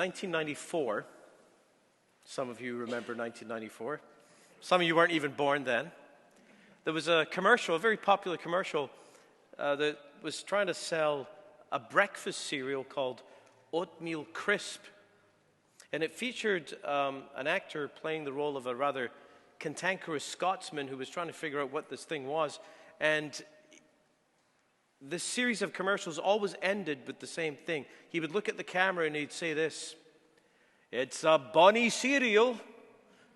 1994, some of you remember 1994. Some of you weren't even born then. There was a commercial, a very popular commercial, that was trying to sell a breakfast cereal called Oatmeal Crisp. And it featured an actor playing the role of a rather cantankerous Scotsman who was trying to figure out what this thing was. And this series of commercials always ended with the same thing. He would look at the camera and he'd say this: "It's a bonny cereal,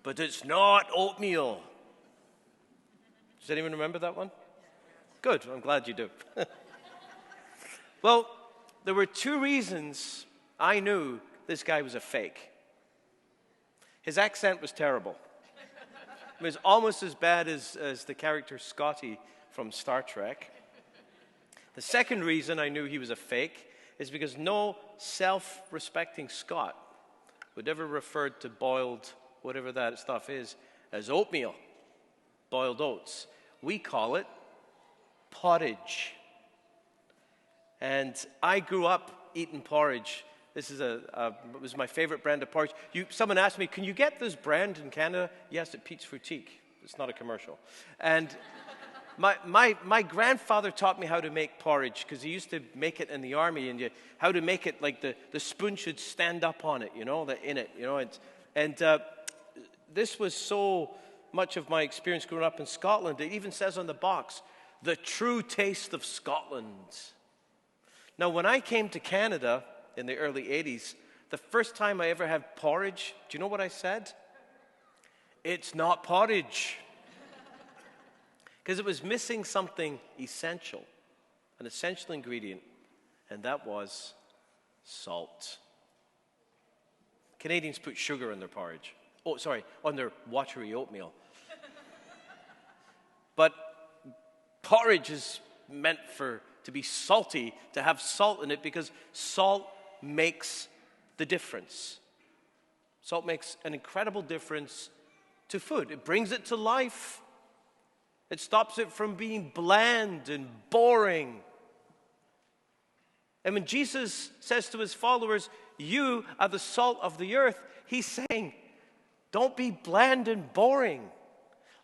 but it's not oatmeal." Does anyone remember that one? Good, I'm glad you do. Well, there were two reasons I knew this guy was a fake. His accent was terrible. It was almost as bad as the character Scotty from Star Trek. The second reason I knew he was a fake is because no self-respecting Scot would ever refer to boiled, whatever that stuff is, as oatmeal, boiled oats. We call it porridge. And I grew up eating porridge. This is it was my favorite brand of porridge. Someone asked me, "Can you get this brand in Canada?" Yes, at Pete's Boutique. It's not a commercial. And my grandfather taught me how to make porridge because he used to make it in the army, and how to make it like the spoon should stand up on it, this was so much of my experience growing up in Scotland. It even says on the box, "The true taste of Scotland." Now, when I came to Canada in the early 80s, the first time I ever had porridge, do you know what I said? "It's not porridge." Because it was missing something essential, an essential ingredient, and that was salt. Canadians put sugar in their porridge. Oh, sorry, on their watery oatmeal. But porridge is meant to be salty, to have salt in it, because salt makes the difference. Salt makes an incredible difference to food. It brings it to life. It stops it from being bland and boring. And when Jesus says to his followers, "You are the salt of the earth," he's saying, don't be bland and boring.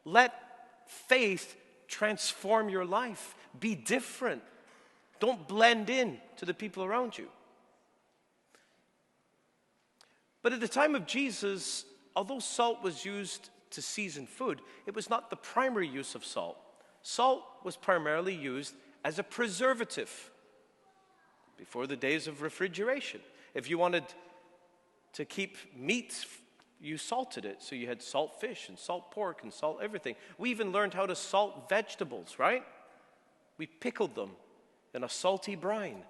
Let faith transform your life. Be different. Don't blend in to the people around you. But at the time of Jesus, although salt was used to season food, it was not the primary use of salt. Salt was primarily used as a preservative before the days of refrigeration. If you wanted to keep meat, you salted it. So you had salt fish and salt pork and salt everything. We even learned how to salt vegetables, right? We pickled them in a salty brine.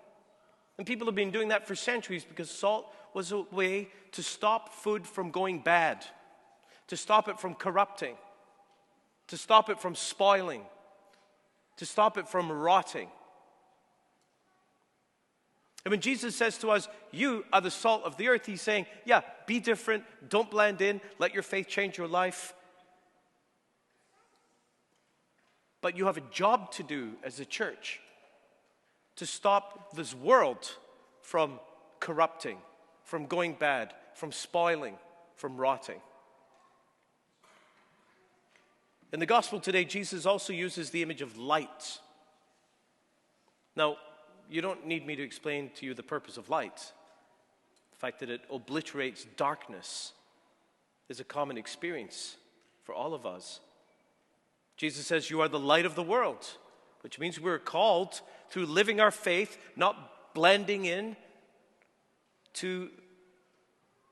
And people have been doing that for centuries because salt was a way to stop food from going bad, to stop it from corrupting, to stop it from spoiling, to stop it from rotting. And when Jesus says to us, "You are the salt of the earth," he's saying, yeah, be different, don't blend in, let your faith change your life. But you have a job to do as a church to stop this world from corrupting, from going bad, from spoiling, from rotting. In the gospel today, Jesus also uses the image of light. Now, you don't need me to explain to you the purpose of light. The fact that it obliterates darkness is a common experience for all of us. Jesus says, "You are the light of the world," which means we're called through living our faith, not blending in, to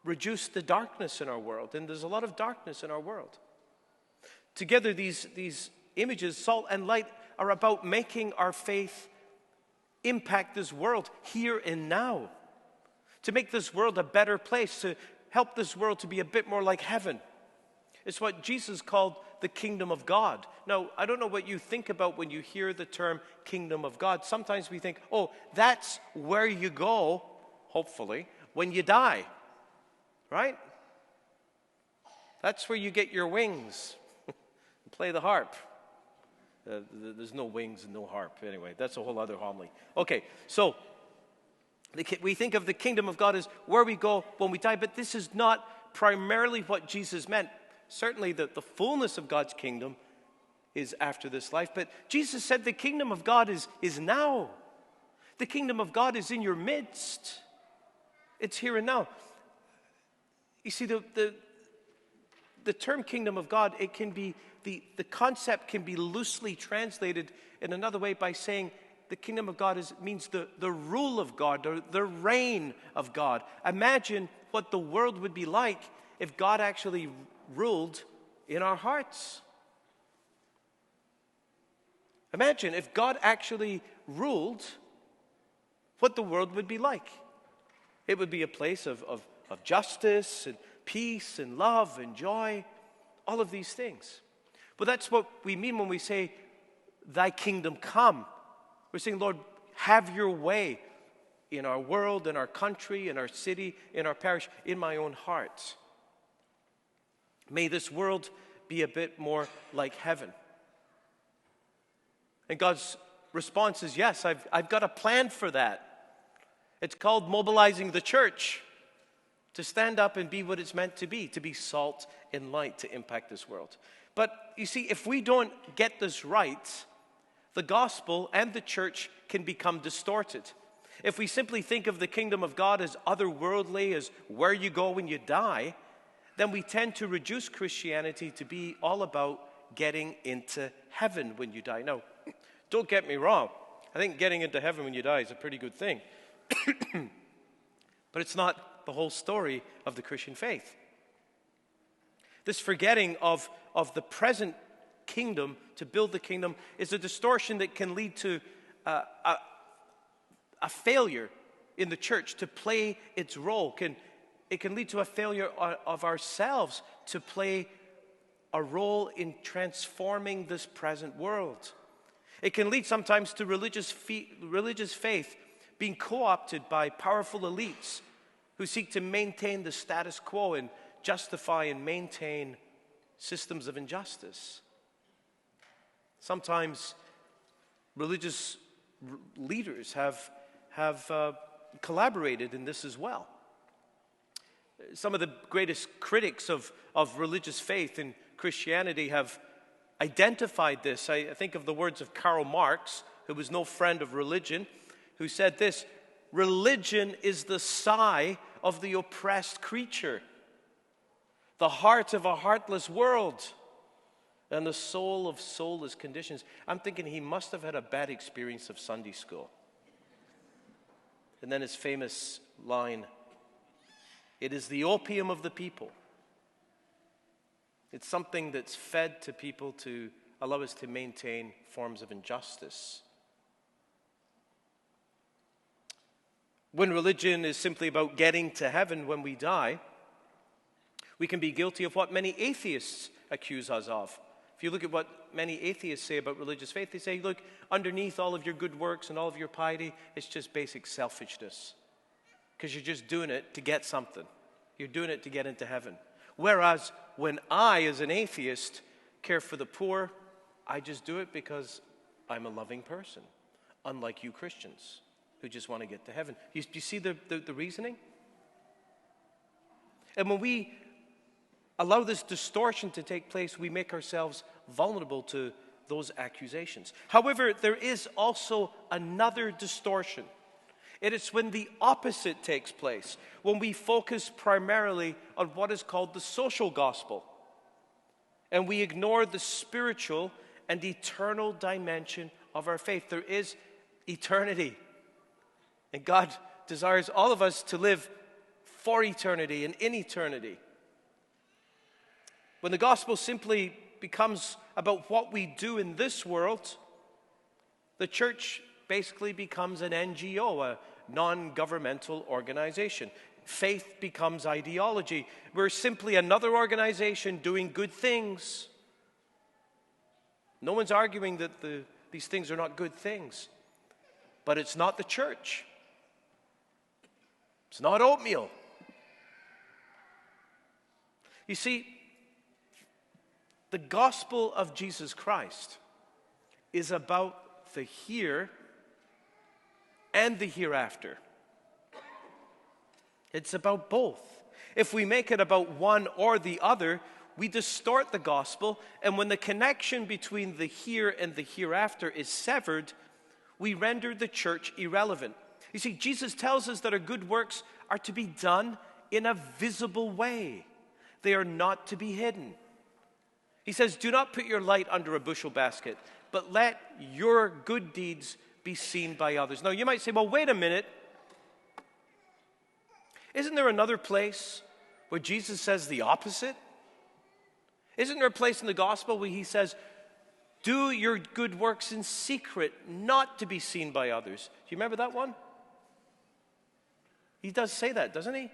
reduce the darkness in our world. And there's a lot of darkness in our world. Together, these images, salt and light, are about making our faith impact this world here and now, to make this world a better place, to help this world to be a bit more like heaven. It's what Jesus called the kingdom of God. Now, I don't know what you think about when you hear the term kingdom of God. Sometimes we think, oh, that's where you go, hopefully, when you die, right? That's where you get your wings and play the harp. There's no wings and no harp. Anyway, that's a whole other homily. Okay, so We think of the kingdom of God as where we go when we die, but this is not primarily what Jesus meant. Certainly the fullness of God's kingdom is after this life, but Jesus said the kingdom of God is now. The kingdom of God is in your midst. It's here and now. You see, the term kingdom of God, it can be, the concept can be loosely translated in another way by saying the kingdom of God means the rule of God, or the reign of God. Imagine what the world would be like if God actually ruled in our hearts. Imagine if God actually ruled, what the world would be like. It would be a place of justice and peace and love and joy, all of these things. But that's what we mean when we say, thy kingdom come. We're saying, Lord, have your way in our world, in our country, in our city, in our parish, in my own heart. May this world be a bit more like heaven. And God's response is, yes, I've got a plan for that. It's called mobilizing the church to stand up and be what it's meant to be salt and light to impact this world. But you see, if we don't get this right, the gospel and the church can become distorted. If we simply think of the kingdom of God as otherworldly, as where you go when you die, then we tend to reduce Christianity to be all about getting into heaven when you die. Now, don't get me wrong. I think getting into heaven when you die is a pretty good thing. But it's not the whole story of the Christian faith. This forgetting of the present kingdom to build the kingdom is a distortion that can lead to a failure in the church to play its role. It can lead to a failure of ourselves to play a role in transforming this present world. It can lead sometimes to religious faith being co-opted by powerful elites who seek to maintain the status quo and justify and maintain systems of injustice. Sometimes religious leaders have collaborated in this as well. Some of the greatest critics of religious faith in Christianity have identified this. I think of the words of Karl Marx, who was no friend of religion, who said this: religion is the sigh of the oppressed creature, the heart of a heartless world, and the soul of soulless conditions. I'm thinking he must have had a bad experience of Sunday school. And then his famous line, it is the opium of the people. It's something that's fed to people to allow us to maintain forms of injustice. When religion is simply about getting to heaven when we die, we can be guilty of what many atheists accuse us of. If you look at what many atheists say about religious faith, they say, look, underneath all of your good works and all of your piety, it's just basic selfishness. Because you're just doing it to get something. You're doing it to get into heaven. Whereas when I, as an atheist, care for the poor, I just do it because I'm a loving person, unlike you Christians who just want to get to heaven. You see the reasoning? And when we allow this distortion to take place, we make ourselves vulnerable to those accusations. However, there is also another distortion. It is when the opposite takes place, when we focus primarily on what is called the social gospel, and we ignore the spiritual and eternal dimension of our faith. There is eternity, and God desires all of us to live for eternity and in eternity. When the gospel simply becomes about what we do in this world, the church basically becomes an NGO, a non-governmental organization. Faith becomes ideology. We're simply another organization doing good things. No one's arguing that these things are not good things. But it's not the church. It's not oatmeal. You see, the gospel of Jesus Christ is about the here and the hereafter. It's about both. If we make it about one or the other, we distort the gospel, and when the connection between the here and the hereafter is severed, we render the church irrelevant. You see, Jesus tells us that our good works are to be done in a visible way. They are not to be hidden. He says, do not put your light under a bushel basket, but let your good deeds be seen by others. Now, you might say, well, wait a minute. Isn't there another place where Jesus says the opposite? Isn't there a place in the gospel where he says, do your good works in secret, not to be seen by others? Do you remember that one? He does say that, doesn't he?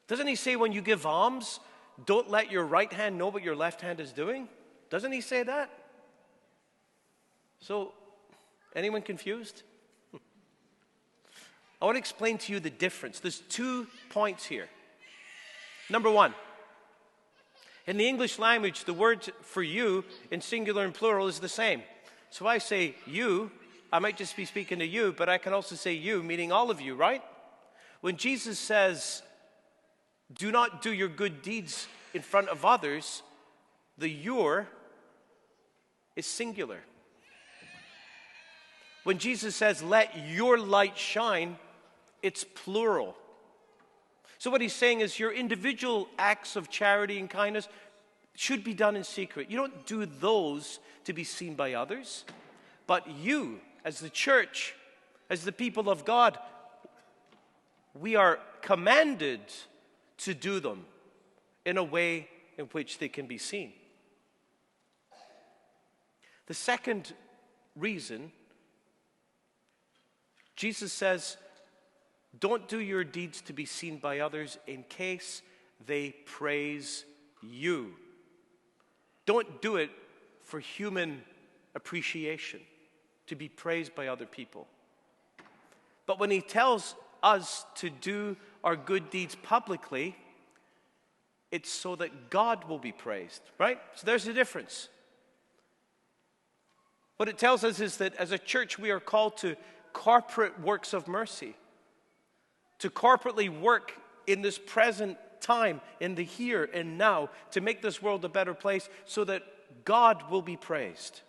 Doesn't he say when you give alms, don't let your right hand know what your left hand is doing? Doesn't he say that? So, anyone confused? I want to explain to you the difference. There's 2 points here. Number one, in the English language, the word for you in singular and plural is the same. So I say you, I might just be speaking to you, but I can also say you, meaning all of you, right? When Jesus says, do not do your good deeds in front of others, the your is singular. When Jesus says, let your light shine, it's plural. So what he's saying is your individual acts of charity and kindness should be done in secret. You don't do those to be seen by others, but you, as the church, as the people of God, we are commanded to do them in a way in which they can be seen. The second reason, Jesus says, don't do your deeds to be seen by others in case they praise you. Don't do it for human appreciation, to be praised by other people. But when he tells us to do our good deeds publicly, it's so that God will be praised, right? So there's a difference. What it tells us is that as a church, we are called to corporate works of mercy, to corporately work in this present time, in the here and now, to make this world a better place so that God will be praised.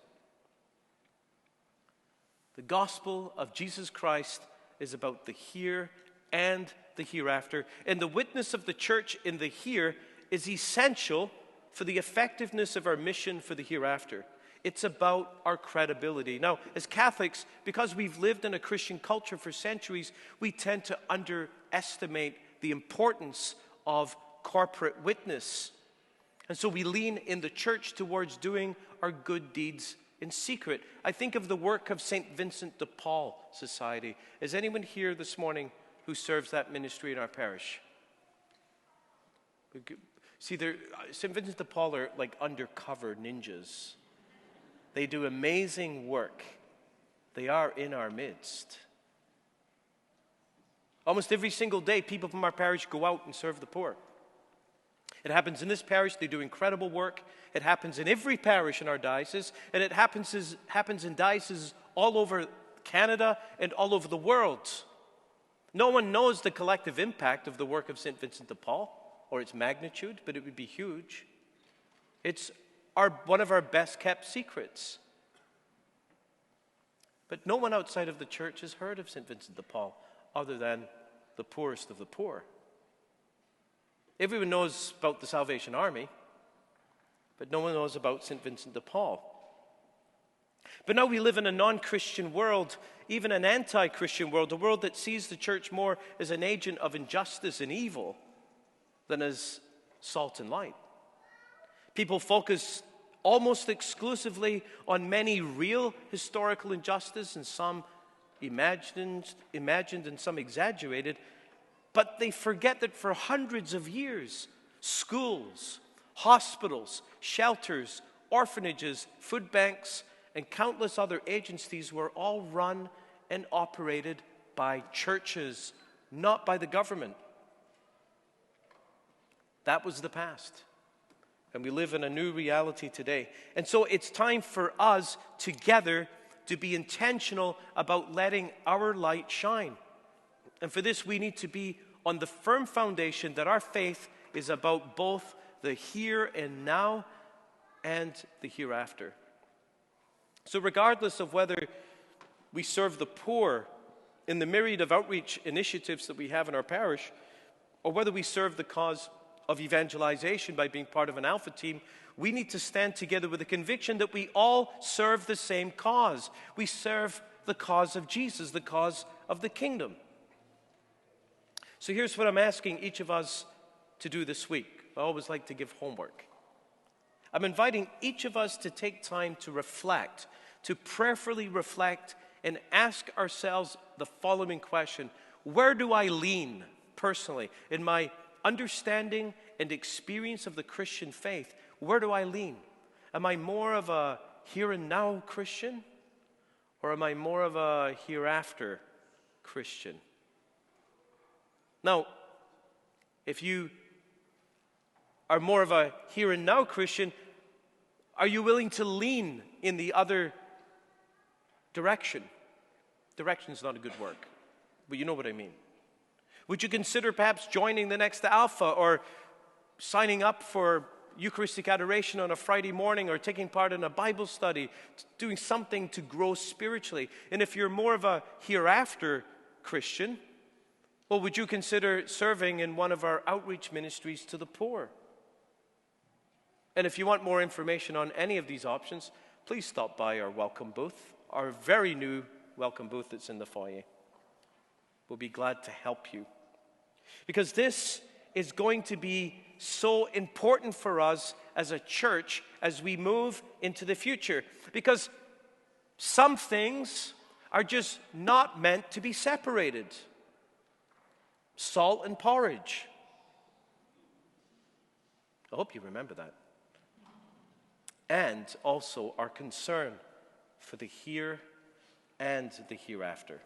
The gospel of Jesus Christ is about the here and the hereafter, and the witness of the church in the here is essential for the effectiveness of our mission for the hereafter. It's about our credibility. Now, as Catholics, because we've lived in a Christian culture for centuries, we tend to underestimate the importance of corporate witness. And so we lean in the church towards doing our good deeds in secret. I think of the work of St. Vincent de Paul Society. Is anyone here this morning who serves that ministry in our parish? See, St. Vincent de Paul are like undercover ninjas. They do amazing work. They are in our midst. Almost every single day, people from our parish go out and serve the poor. It happens in this parish. They do incredible work. It happens in every parish in our diocese, and it happens in dioceses all over Canada and all over the world. No one knows the collective impact of the work of St. Vincent de Paul or its magnitude, but it would be huge. It's one of our best-kept secrets. But no one outside of the church has heard of St. Vincent de Paul other than the poorest of the poor. Everyone knows about the Salvation Army, but no one knows about St. Vincent de Paul. But now we live in a non-Christian world, even an anti-Christian world, a world that sees the church more as an agent of injustice and evil than as salt and light. People focus almost exclusively on many real historical injustice, and some imagined and some exaggerated, but they forget that for hundreds of years, schools, hospitals, shelters, orphanages, food banks, and countless other agencies were all run and operated by churches, not by the government. That was the past. And we live in a new reality today. And so it's time for us together to be intentional about letting our light shine. And for this, we need to be on the firm foundation that our faith is about both the here and now and the hereafter. So regardless of whether we serve the poor in the myriad of outreach initiatives that we have in our parish, or whether we serve the cause of evangelization by being part of an Alpha team, we need to stand together with the conviction that we all serve the same cause. We serve the cause of Jesus, the cause of the kingdom. So here's what I'm asking each of us to do this week. I always like to give homework. I'm inviting each of us to take time to reflect, to prayerfully reflect and ask ourselves the following question: where do I lean personally in my understanding and experience of the Christian faith? Where do I lean? Am I more of a here and now Christian, or am I more of a hereafter Christian? Now, if you are more of a here and now Christian, are you willing to lean in the other direction? Direction is not a good word, but you know what I mean. Would you consider perhaps joining the next Alpha, or signing up for Eucharistic adoration on a Friday morning, or taking part in a Bible study, doing something to grow spiritually? And if you're more of a hereafter Christian, well, would you consider serving in one of our outreach ministries to the poor? And if you want more information on any of these options, please stop by our welcome booth, our very new welcome booth that's in the foyer. We'll be glad to help you. Because this is going to be so important for us as a church as we move into the future. Because some things are just not meant to be separated. Salt and porridge. I hope you remember that. And also our concern for the here and the hereafter.